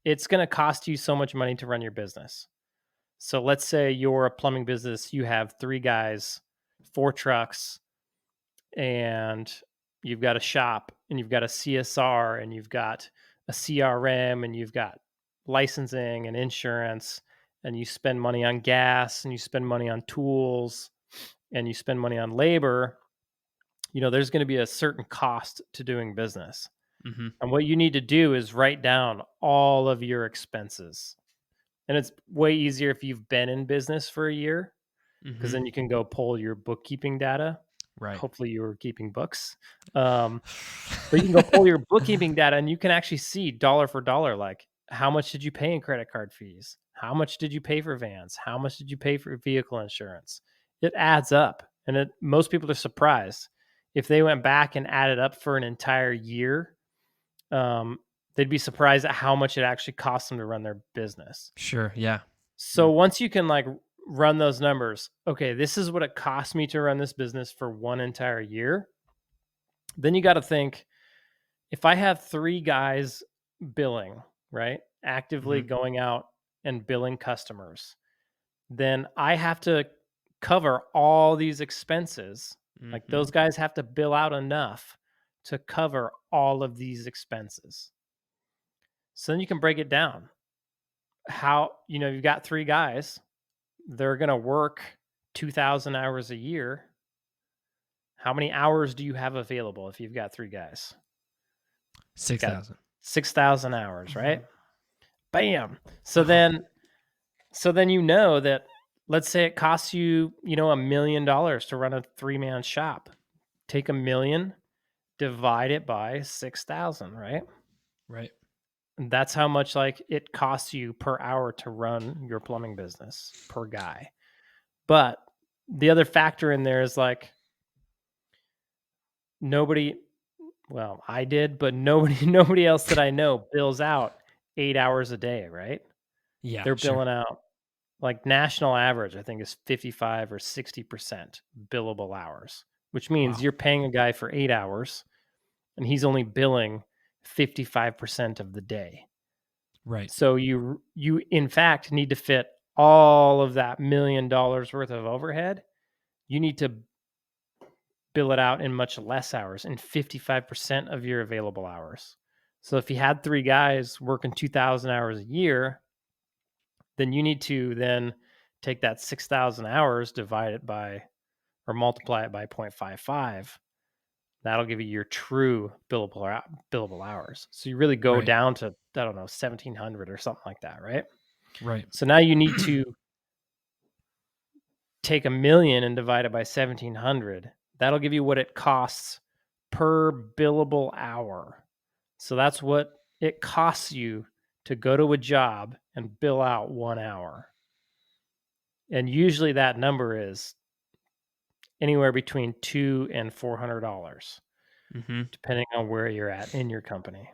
it's going to cost you so much money to run your business. So let's say you're a plumbing business, you have 3 guys, 4 trucks, and you've got a shop, and you've got a CSR, and you've got a CRM, and you've got licensing and insurance, and you spend money on gas, and you spend money on tools, and you spend money on labor. There's going to be a certain cost to doing business. Mm-hmm. And what you need to do is write down all of your expenses. And it's way easier if you've been in business for a year, because Mm-hmm. then you can go pull your bookkeeping data. Right. Hopefully you were keeping books. But you can go pull your bookkeeping data and you can actually see dollar for dollar, like how much did you pay in credit card fees? How much did you pay for vans? How much did you pay for vehicle insurance? It adds up. And most people are surprised. If they went back and added up for an entire year, um, they'd be surprised at how much it actually costs them to run their business. Sure. Yeah. So once you can like run those numbers, okay, this is what it cost me to run this business for one entire year. Then you got to think, if I have 3 guys billing, right? Actively Mm-hmm. going out and billing customers, then I have to cover all these expenses. Like Mm-hmm. those guys have to bill out enough to cover all of these expenses. So then you can break it down. You've got 3 guys, they're going to work 2,000 hours a year. How many hours do you have available if you've got 3 guys? Got 6,000. 6,000 hours, right? Bam. So then that, let's say it costs you, $1 million to run a 3-man shop. Take 1 million, divide it by 6,000, right? Right. And that's how much like it costs you per hour to run your plumbing business per guy. But the other factor in there is like nobody, well, I did, but nobody else that I know bills out 8 hours a day, right? Yeah. They're Sure. billing out, like, national average, I think, is 55 or 60% billable hours, which means Wow. you're paying a guy for 8 hours and he's only billing 55% of the day. Right. So you in fact need to fit all of that $1 million worth of overhead. You need to bill it out in much less hours, in 55% of your available hours. So if you had 3 guys working 2,000 hours a year, then you need to then take that 6,000 hours, divide it by, or multiply it by 0.55. That'll give you your true billable hours. So you really go Right. down to, I don't know, 1,700 or something like that, right? Right. So now you need to take 1 million and divide it by 1,700. That'll give you what it costs per billable hour. So that's what it costs you to go to a job and bill out 1 hour. And usually that number is anywhere between $200 and $400, Mm-hmm. depending on where you're at in your company.